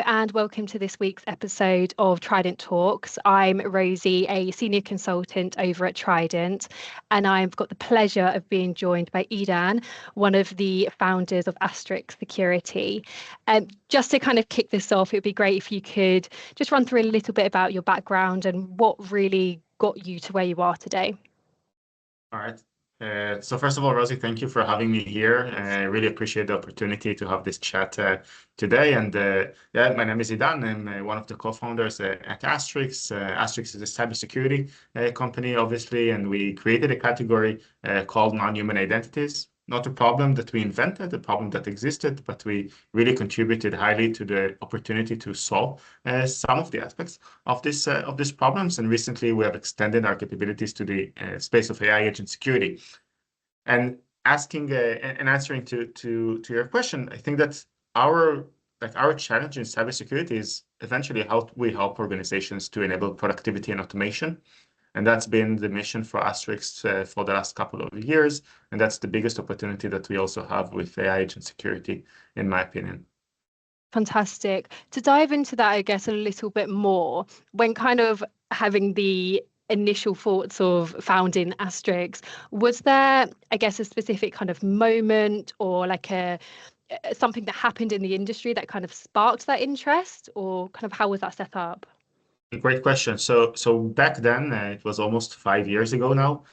and welcome to this week's episode of Trident Talks. I'm Rosie, a senior consultant over at Trident, and I've got the pleasure of being joined by Idan, one of the founders of Astrix Security. Just to kind of kick this off, it would be great if you could just run through a little bit about your background and what really got you to where you are today. All right. So first of all, Rosie, thank you for having me here. I really appreciate the opportunity to have this chat today. And yeah, my name is Idan. I'm one of the co-founders at Astrix. Astrix is a cybersecurity company, obviously, and we created a category called non-human identities. Not a problem that we invented, a problem that existed, but we really contributed highly to the opportunity to solve some of the aspects of these problems. And recently, we have extended our capabilities to the space of AI agent security. And asking and answering to your question, I think that our challenge in cybersecurity is eventually how we help organizations to enable productivity and automation. And that's been the mission for Astrix for the last couple of years. And that's the biggest opportunity that we also have with AI agent security, in my opinion. Fantastic. To dive into that, I guess, a little bit more, when kind of having the initial thoughts of founding Astrix, was there, I guess, a specific kind of moment or like something that happened in the industry that kind of sparked that interest, or kind of how was that set up? Great question. So back then, it was almost 5 years ago now.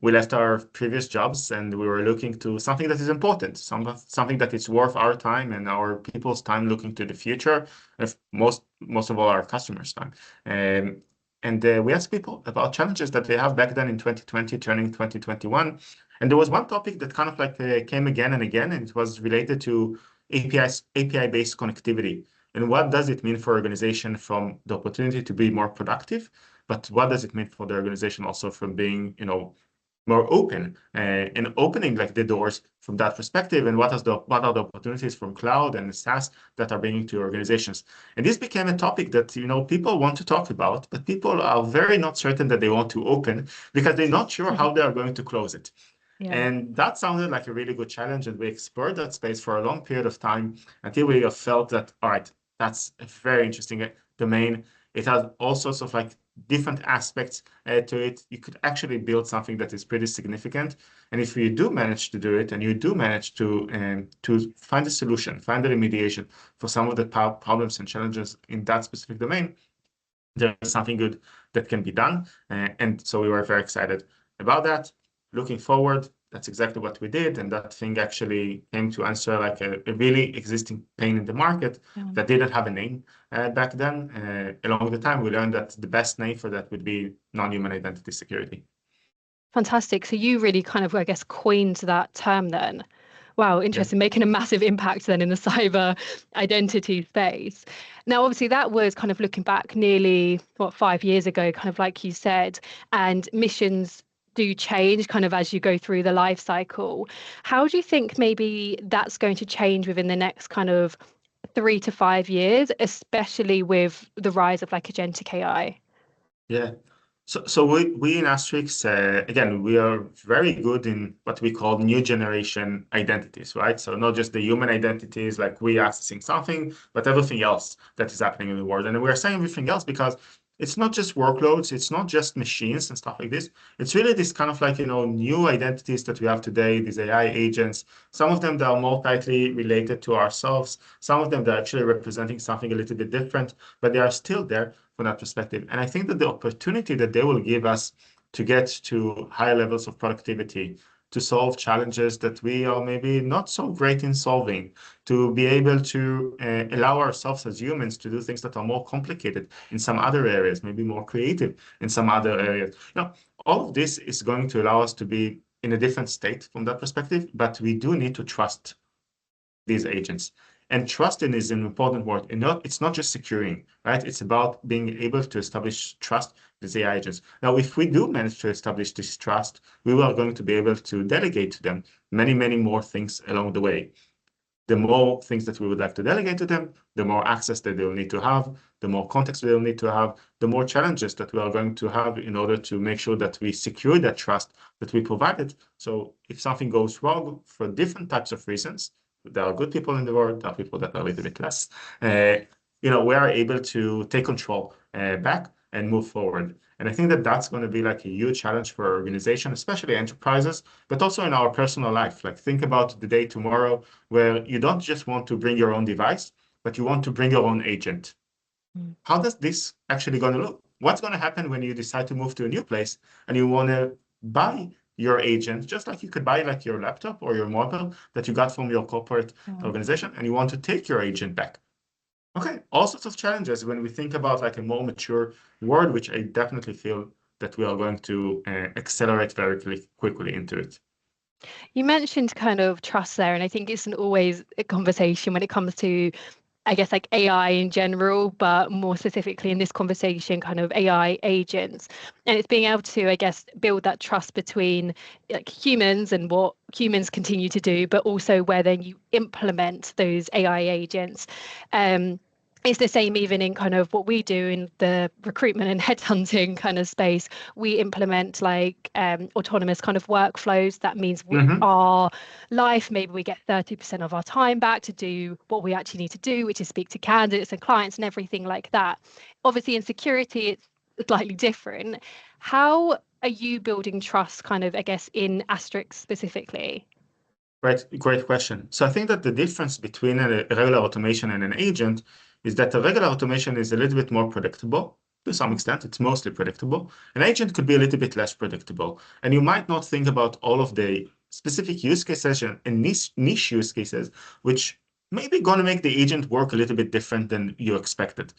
We left our previous jobs and we were looking to something that is important, something that is worth our time and our people's time, looking to the future, if most of all our customers' time. And we asked people about challenges that they have back then in 2020, turning 2021. And there was one topic that kind of like came again and again, and it was related to API-based connectivity. And what does it mean for organization from the opportunity to be more productive? But what does it mean for the organization also from being, more open and opening like the doors from that perspective? And what are the opportunities from cloud and SaaS that are bringing to organizations? And this became a topic that, people want to talk about, but people are very not certain that they want to open because they're not sure how they are going to close it. Yeah. And that sounded like a really good challenge. And we explored that space for a long period of time until we have felt that, all right, that's a very interesting domain. It has all sorts of like different aspects to it. You could actually build something that is pretty significant. And if you do manage to do it, and you do manage to find a solution, find a remediation for some of the problems and challenges in that specific domain, there's something good that can be done. And so we were very excited about that. Looking forward, that's exactly what we did. And that thing actually came to answer like a really existing pain in the market that didn't have a name back then. Along the time, we learned that the best name for that would be non-human identity security. Fantastic. So you really kind of, I guess, coined that term then. Wow, interesting. Yeah. Making a massive impact then in the cyber identity space. Now, obviously, that was kind of looking back nearly, 5 years ago, kind of like you said, and missions do change kind of as you go through the life cycle. How do you think maybe that's going to change within the next kind of 3 to 5 years, especially with the rise of like agentic AI? Yeah. So we in Astrix, again, we are very good in what we call new generation identities, right? So not just the human identities, like we accessing something, but everything else that is happening in the world. And we're saying everything else because it's not just workloads, it's not just machines and stuff like this. It's really this kind of like, new identities that we have today, these AI agents. Some of them that are more tightly related to ourselves. Some of them that are actually representing something a little bit different, but they are still there from that perspective. And I think that the opportunity that they will give us to get to higher levels of productivity, to solve challenges that we are maybe not so great in solving, to be able to allow ourselves as humans to do things that are more complicated in some other areas, maybe more creative in some other areas. All of this is going to allow us to be in a different state from that perspective, but we do need to trust these agents. And trusting is an important word. It's not just securing, right? It's about being able to establish trust with the agents. Now, if we do manage to establish this trust, we are going to be able to delegate to them many, many more things along the way. The more things that we would like to delegate to them, the more access that they will need to have, the more context they will need to have, the more challenges that we are going to have in order to make sure that we secure that trust that we provided. So if something goes wrong for different types of reasons, there are good people in the world, there are people that are a little bit less. We are able to take control back and move forward. And I think that that's going to be like a huge challenge for organizations, especially enterprises, but also in our personal life. Like think about the day tomorrow where you don't just want to bring your own device, but you want to bring your own agent. How does this actually going to look? What's going to happen when you decide to move to a new place and you want to buy your agent, just like you could buy like your laptop or your mobile that you got from your corporate organization, and you want to take your agent back? Okay, all sorts of challenges when we think about like a more mature world, which I definitely feel that we are going to accelerate very quickly into it. You mentioned kind of trust there, and I think it's always a conversation when it comes to, I guess, like AI in general, but more specifically in this conversation, kind of AI agents. And it's being able to, I guess, build that trust between like humans and what humans continue to do, but also where then you implement those AI agents. It's the same even in kind of what we do in the recruitment and headhunting kind of space. We implement like autonomous kind of workflows. That means our life, maybe we get 30% of our time back to do what we actually need to do, which is speak to candidates and clients and everything like that. Obviously in security, it's slightly different. How are you building trust kind of, I guess, in Astrix specifically? Great question. So I think that the difference between a regular automation and an agent is that a regular automation is a little bit more predictable. To some extent, it's mostly predictable. An agent could be a little bit less predictable. And you might not think about all of the specific use cases and niche use cases, which may be going to make the agent work a little bit different than you expected.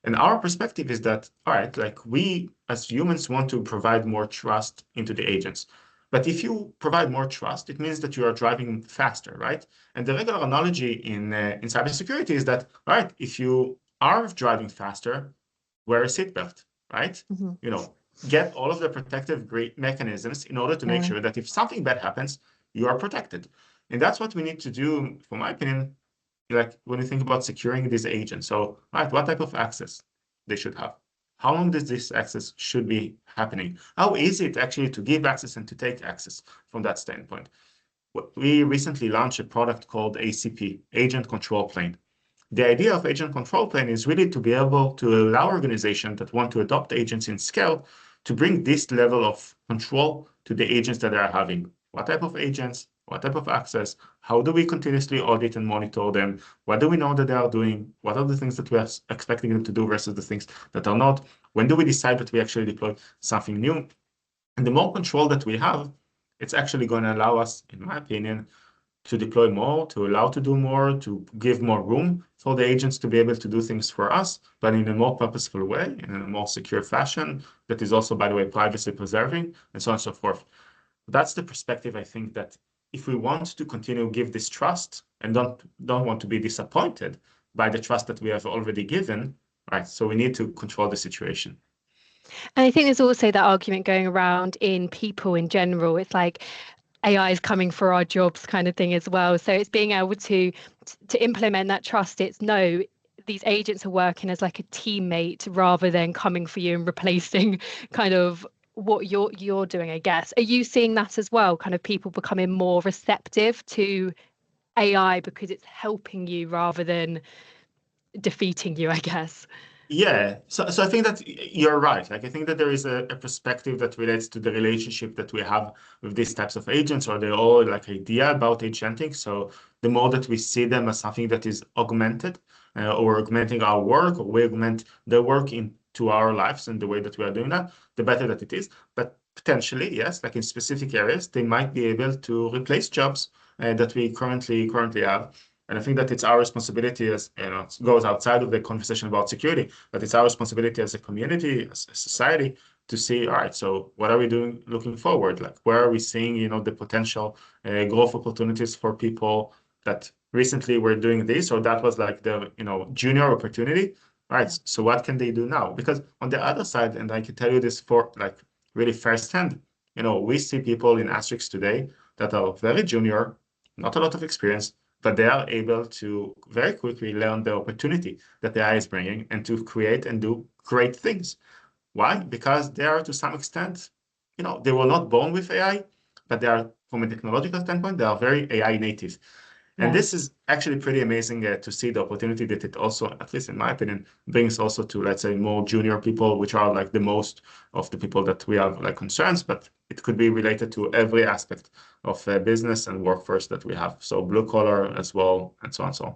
And our perspective is that, all right, like we as humans want to provide more trust into the agents. But if you provide more trust, it means that you are driving faster, right? And the regular analogy in cybersecurity is that, all right, if you are driving faster, wear a seatbelt, right? Get all of the protective mechanisms in order to make sure that if something bad happens, you are protected. And that's what we need to do, for my opinion, like when you think about securing these agents. So, right, what type of access they should have? How long does this access should be happening? How easy it actually to give access and to take access from that standpoint? We recently launched a product called ACP, Agent Control Plane. The idea of Agent Control Plane is really to be able to allow organizations that want to adopt agents in scale to bring this level of control to the agents that they are having. What type of agents? What type of access? How do we continuously audit and monitor them? What do we know that they are doing? What are the things that we are expecting them to do versus the things that are not? When do we decide that we actually deploy something new? And the more control that we have, it's actually going to allow us, in my opinion, to deploy more, to allow to do more, to give more room for the agents to be able to do things for us, but in a more purposeful way, in a more secure fashion that is also, by the way, privacy preserving, and so on and so forth. That's the perspective, I think, that if we want to continue to give this trust and don't want to be disappointed by the trust that we have already given, right? So we need to control the situation. And I think there's also that argument going around in people in general. It's like AI is coming for our jobs kind of thing as well. So it's being able to implement that trust. It's no, these agents are working as like a teammate rather than coming for you and replacing kind of what you're doing, I guess. Are you seeing that as well? Kind of people becoming more receptive to AI because it's helping you rather than defeating you, I guess. Yeah, so I think that you're right. Like I think that there is a perspective that relates to the relationship that we have with these types of agents, or the whole like idea about agentic. So the more that we see them as something that is augmented, or augmenting our work, or we augment their work into our lives and the way that we are doing that, the better that it is. But potentially, yes, like in specific areas, they might be able to replace jobs that we currently have. And I think that it's our responsibility as, it goes outside of the conversation about security, but it's our responsibility as a community, as a society, to see, all right, so what are we doing looking forward? Like, where are we seeing, the potential growth opportunities for people that recently were doing this, or that was like the, junior opportunity, right? So what can they do now? Because on the other side, and I can tell you this for like really firsthand, we see people in Astrix today that are very junior, not a lot of experience, but they are able to very quickly learn the opportunity that the AI is bringing and to create and do great things. Why? Because they are, to some extent, they were not born with AI, but they are, from a technological standpoint, they are very AI native. And Yeah. this is actually pretty amazing to see the opportunity that it also, at least in my opinion, brings also to, let's say, more junior people, which are like the most of the people that we have like concerns, but it could be related to every aspect of business and workforce that we have. So blue collar as well, and so on and so on.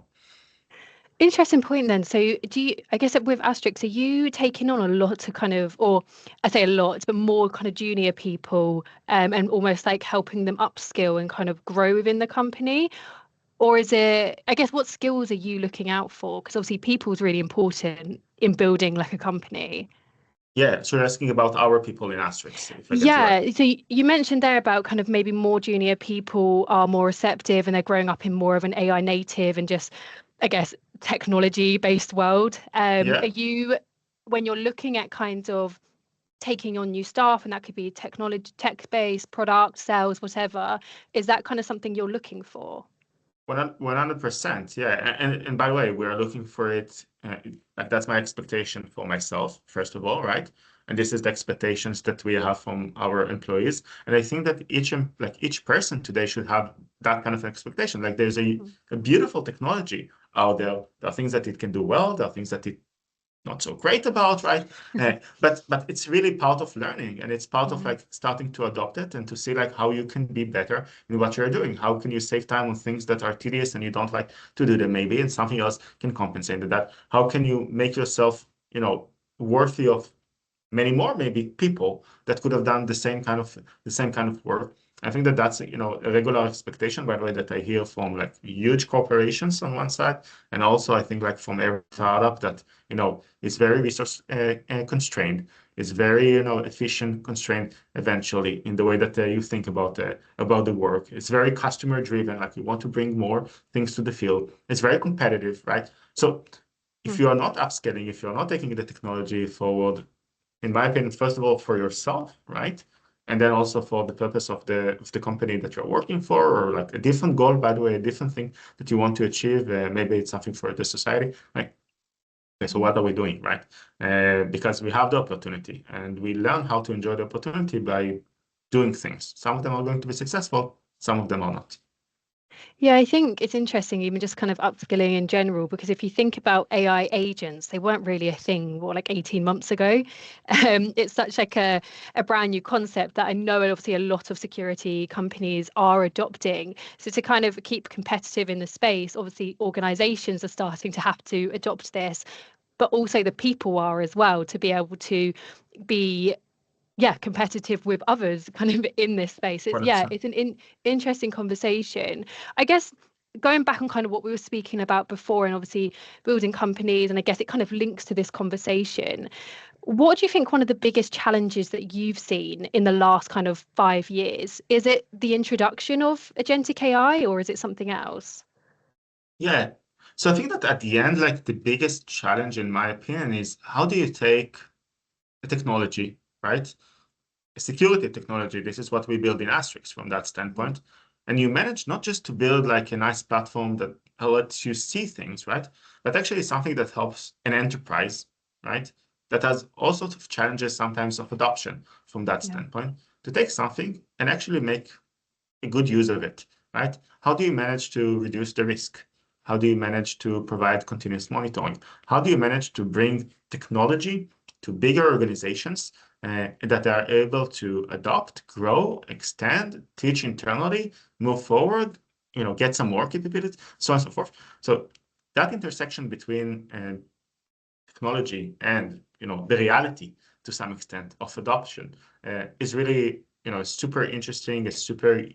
Interesting point then. So do you, I guess with Astrix, are you taking on a lot to kind of, or I say a lot, but more kind of junior people, and almost like helping them upskill and kind of grow within the company? Or is it, I guess, what skills are you looking out for? Because obviously people is really important in building like a company. Yeah, so you're asking about our people in Astrix, if I get you right. Yeah, so you mentioned there about kind of maybe more junior people are more receptive and they're growing up in more of an AI native and just, I guess, technology based world. Are Yeah. you, when you're looking at kind of taking on new staff, and that could be technology, tech-based, product, sales, whatever, is that kind of something you're looking for? 100%, yeah. And by the way, we are looking for it. Like that's my expectation for myself, first of all, right? And this is the expectations that we have from our employees. And I think that each person today should have that kind of expectation. Like there's a beautiful technology out there. There are things that it can do well. There are things that it not so great about, right? But it's really part of learning, and it's part of Mhm. like starting to adopt it and to see like how you can be better in what you're doing. How can you save time on things that are tedious and you don't like to do them maybe, and something else can compensate that. How can you make yourself, worthy of many more maybe people that could have done the same kind of work. I think that that's a regular expectation, by the way, that I hear from like huge corporations on one side, and also I think like from every startup that is very resource constrained, is very efficient constrained eventually in the way that you think about the work. It's very customer driven, like you want to bring more things to the field. It's very competitive, right? So if you are not upscaling, if you're not taking the technology forward, in my opinion, first of all, for yourself, right? And then also for the purpose of the company that you're working for, or like a different goal, by the way, a different thing that you want to achieve. Maybe it's something for the society. Like, okay, so what are we doing, right? Because we have the opportunity and we learn how to enjoy the opportunity by doing things. Some of them are going to be successful, some of them are not. Yeah, I think it's interesting, even just kind of upskilling in general, because if you think about AI agents, they weren't really a thing, what, like 18 months ago. It's such like a brand new concept that I know obviously a lot of security companies are adopting. So to kind of keep competitive in the space, obviously organizations are starting to have to adopt this, but also the people are as well to be able to be competitive with others kind of in this space. It's 100%. it's an interesting conversation. I guess going back on kind of what we were speaking about before, and obviously building companies, and I guess it kind of links to this conversation. What do you think one of the biggest challenges that you've seen in the last kind of 5 years? Is it the introduction of agentic AI, or is it something else? Yeah. So I think that at the end, like the biggest challenge, in my opinion, is how do you take a technology, right? Security technology. This is what we build in Astrix from that Mhm. standpoint. And you manage not just to build like a nice platform that lets you see things, right? But actually something that helps an enterprise, right? That has all sorts of challenges sometimes of adoption from that Yeah. standpoint to take something and actually make a good use of it, right? How do you manage to reduce the risk? How do you manage to provide continuous monitoring? How do you manage to bring technology to bigger organizations that are able to adopt, grow, extend, teach internally, move forward, get some more capabilities, so on and so forth. So that intersection between technology and the reality to some extent of adoption is really super interesting. It's super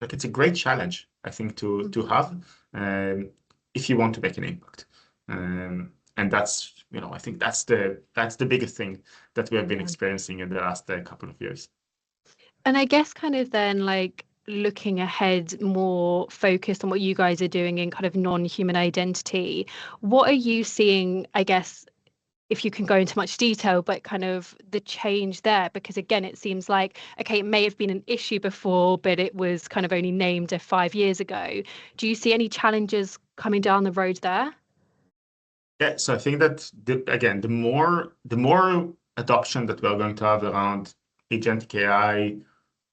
like it's a great challenge, I think, to Mhm. have if you want to make an impact. And that's I think that's the biggest thing that we have been Yeah. experiencing in the last couple of years. And I guess kind of then like looking ahead, more focused on what you guys are doing in kind of non-human identity, what are you seeing, I guess, if you can go into much detail, but kind of the change there? Because again, it seems like, okay, it may have been an issue before, but it was kind of only named 5 years ago. Do you see any challenges coming down the road there? Yeah, so I think that again, the more adoption that we are going to have around agentic AI,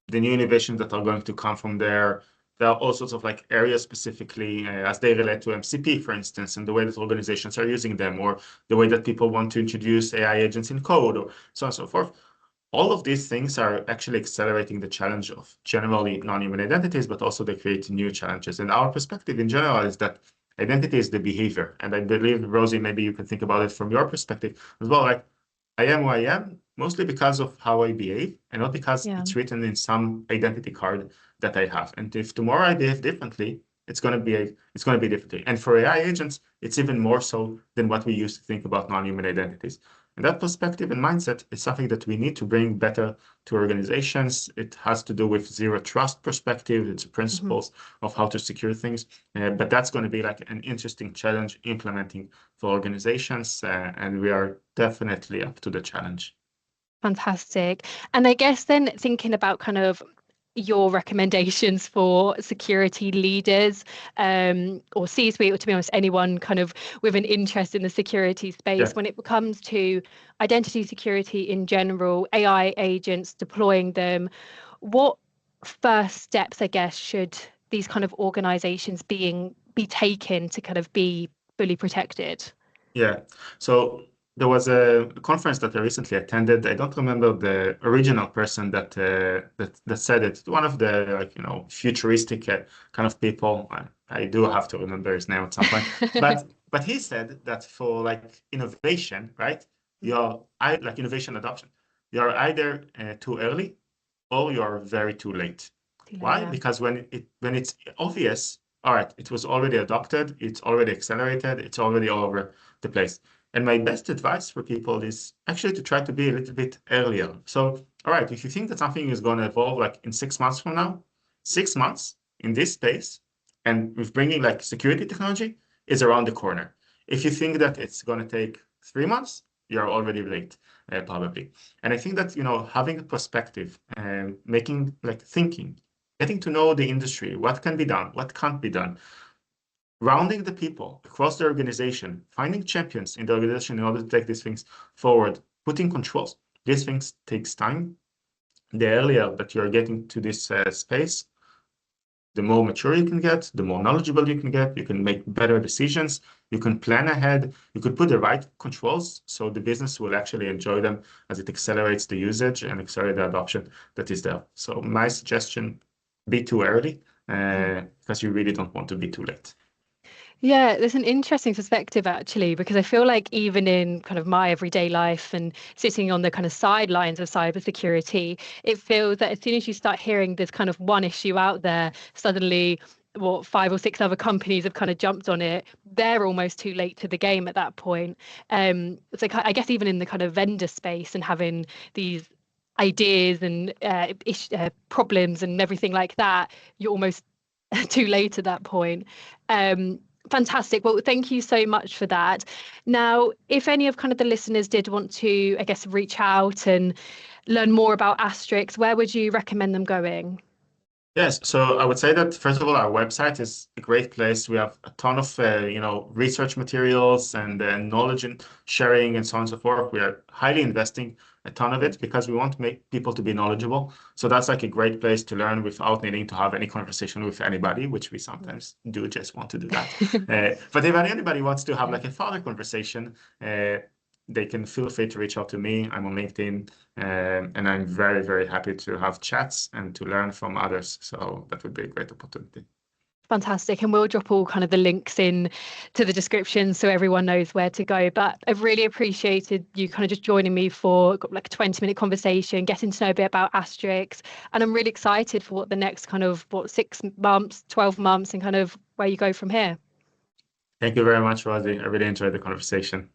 the new innovations that are going to come from there. There are all sorts of like areas specifically as they relate to MCP, for instance, and the way that organizations are using them, or the way that people want to introduce AI agents in code, or so on and so forth. All of these things are actually accelerating the challenge of generally non-human identities, but also they create new challenges. And our perspective in general is that identity is the behavior. And I believe, Rosie, maybe you can think about it from your perspective as well. Like, I am who I am, mostly because of how I behave, and not because it's written in some identity card that I have. And if tomorrow I behave differently, it's going to be differently. And for AI agents, it's even more so than what we used to think about non-human identities. And that perspective and mindset is something that we need to bring better to organizations. It has to do with zero trust perspective. It's principles of how to secure things. But that's going to be like an interesting challenge implementing for organizations. And we are definitely up to the challenge. Fantastic. And I guess then thinking about kind of your recommendations for security leaders or C-suite, or to be honest, anyone kind of with an interest in the security space when it comes to identity security in general, AI agents, deploying them, what first steps, I guess, should these kind of organizations be taken to kind of be fully protected? Yeah. So there was a conference that I recently attended. I don't remember the original person that said it. One of the futuristic kind of people. I do have to remember his name at some point. But he said that for like innovation, right? Like innovation adoption. You're either too early or you're very too late. Why? Yeah. Because when it's obvious, all right, it was already adopted, it's already accelerated, it's already all over the place. And my best advice for people is actually to try to be a little bit earlier. So, all right, if you think that something is going to evolve like in 6 months from now, 6 months in this space, and with bringing like security technology is around the corner. If you think that it's going to take 3 months, you're already late, probably. And I think that, having a perspective and making like thinking, getting to know the industry, what can be done, what can't be done, rounding the people across the organization, finding champions in the organization in order to take these things forward, putting controls. These things takes time. The earlier that you're getting to this space, the more mature you can get, the more knowledgeable you can get, you can make better decisions, you can plan ahead, you could put the right controls so the business will actually enjoy them as it accelerates the usage and accelerate the adoption that is there. So my suggestion, be too early because you really don't want to be too late. Yeah, there's an interesting perspective actually, because I feel like even in kind of my everyday life and sitting on the kind of sidelines of cybersecurity, it feels that as soon as you start hearing this kind of one issue out there, suddenly what 5 or 6 other companies have kind of jumped on it, they're almost too late to the game at that point. So I guess even in the kind of vendor space and having these ideas and problems and everything like that, you're almost too late at that point. Fantastic. Well, thank you so much for that. Now, if any of kind of the listeners did want to, I guess, reach out and learn more about Astrix, where would you recommend them going? Yes, so I would say that first of all, our website is a great place. We have a ton of research materials and knowledge and sharing and so on and so forth. We are highly investing a ton of it because we want to make people to be knowledgeable. So that's like a great place to learn without needing to have any conversation with anybody, which we sometimes do just want to do that. But if anybody wants to have like a further conversation, they can feel free to reach out to me. I'm on LinkedIn, and I'm very, very happy to have chats and to learn from others. So that would be a great opportunity. Fantastic. And we'll drop all kind of the links in to the description so everyone knows where to go. But I've really appreciated you kind of just joining me for like a 20-minute conversation, getting to know a bit about Astrix. And I'm really excited for what the next kind of 6 months, 12 months and kind of where you go from here. Thank you very much, Rosie. I really enjoyed the conversation.